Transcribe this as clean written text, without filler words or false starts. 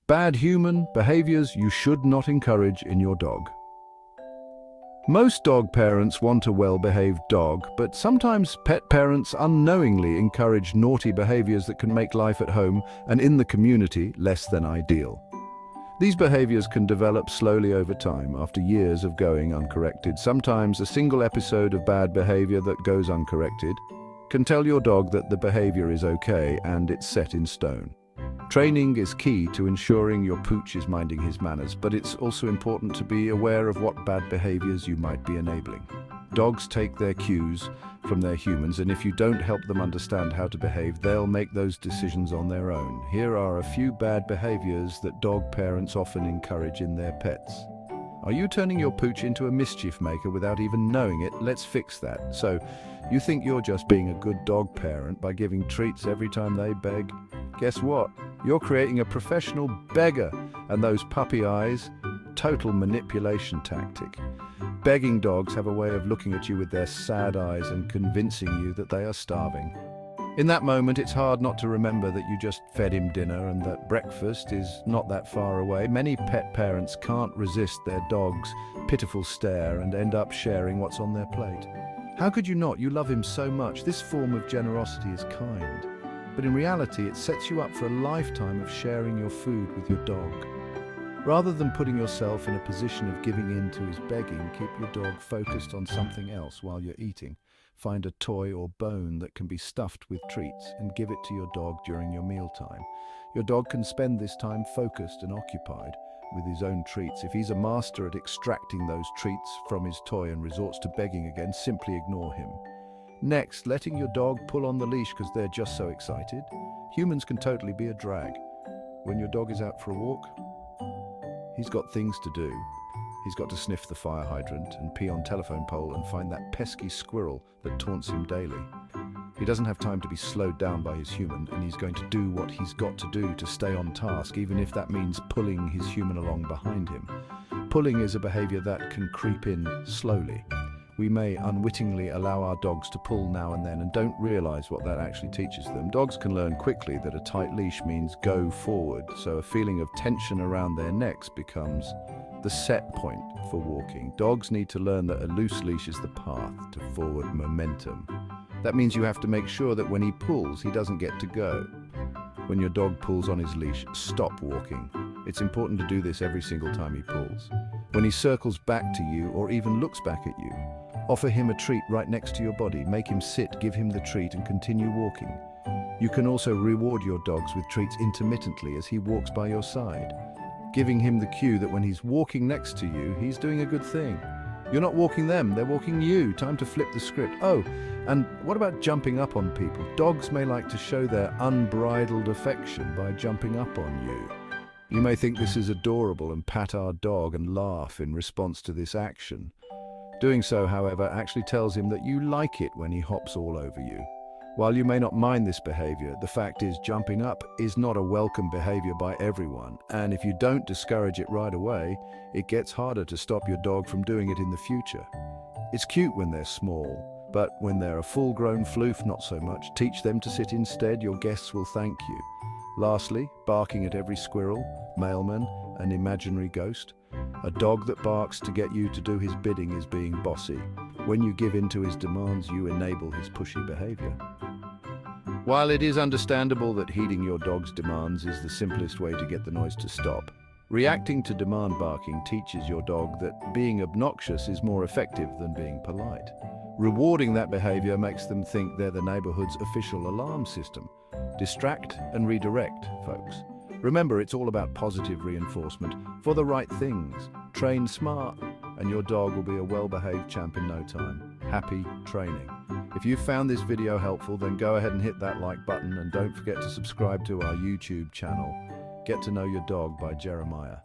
Bad human behaviors you should not encourage in your dog. Most dog parents want a well-behaved dog, but sometimes pet parents unknowingly encourage naughty behaviors that can make life at home and in the community less than ideal. These behaviors can develop slowly over time, after years of going uncorrected. Sometimes a single episode of bad behavior that goes uncorrected can tell your dog that the behavior is okay and it's set in stone. Training is key to ensuring your pooch is minding his manners, but it's also important to be aware of what bad behaviors you might be enabling. Dogs take their cues from their humans, and if you don't help them understand how to behave, they'll make those decisions on their own. Here are a few bad behaviors that dog parents often encourage in their pets. Are you turning your pooch into a mischief maker without even knowing it? Let's fix that. So, you think you're just being a good dog parent by giving treats every time they beg? Guess what? You're creating a professional beggar, and those puppy eyes, total manipulation tactic. Begging dogs have a way of looking at you with their sad eyes and convincing you that they are starving. In that moment, it's hard not to remember that you just fed him dinner and that breakfast is not that far away. Many pet parents can't resist their dog's pitiful stare and end up sharing what's on their plate. How could you not? You love him so much. This form of generosity is kind. But in reality, it sets you up for a lifetime of sharing your food with your dog. Rather than putting yourself in a position of giving in to his begging, keep your dog focused on something else while you're eating. Find a toy or bone that can be stuffed with treats and give it to your dog during your mealtime. Your dog can spend this time focused and occupied with his own treats. If he's a master at extracting those treats from his toy and resorts to begging again, simply ignore him. Next, letting your dog pull on the leash because they're just so excited. Humans can totally be a drag. When your dog is out for a walk, he's got things to do. He's got to sniff the fire hydrant and pee on telephone pole and find that pesky squirrel that taunts him daily. He doesn't have time to be slowed down by his human, and he's going to do what he's got to do to stay on task, even if that means pulling his human along behind him. Pulling is a behavior that can creep in slowly. We may unwittingly allow our dogs to pull now and then and don't realize what that actually teaches them. Dogs can learn quickly that a tight leash means go forward, so a feeling of tension around their necks becomes the set point for walking. Dogs need to learn that a loose leash is the path to forward momentum. That means you have to make sure that when he pulls, he doesn't get to go. When your dog pulls on his leash, stop walking. It's important to do this every single time he pulls. When he circles back to you or even looks back at you, offer him a treat right next to your body. Make him sit, give him the treat, and continue walking. You can also reward your dogs with treats intermittently as he walks by your side, giving him the cue that when he's walking next to you, he's doing a good thing. You're not walking them, they're walking you. Time to flip the script. Oh, and what about jumping up on people? Dogs may like to show their unbridled affection by jumping up on you. You may think this is adorable and pat our dog and laugh in response to this action. Doing so, however, actually tells him that you like it when he hops all over you. While you may not mind this behavior, the fact is jumping up is not a welcome behavior by everyone, and if you don't discourage it right away, it gets harder to stop your dog from doing it in the future. It's cute when they're small, but when they're a full-grown floof, not so much. Teach them to sit instead, your guests will thank you. Lastly, barking at every squirrel, mailman, and imaginary ghost. A dog that barks to get you to do his bidding is being bossy. When you give in to his demands, you enable his pushy behavior. While it is understandable that heeding your dog's demands is the simplest way to get the noise to stop, reacting to demand barking teaches your dog that being obnoxious is more effective than being polite. Rewarding that behavior makes them think they're the neighborhood's official alarm system. Distract and redirect, folks. Remember, it's all about positive reinforcement for the right things. Train smart, and your dog will be a well-behaved champ in no time. Happy training. If you found this video helpful, then go ahead and hit that like button, and don't forget to subscribe to our YouTube channel. Get to Know Your Dog by Jeremiah.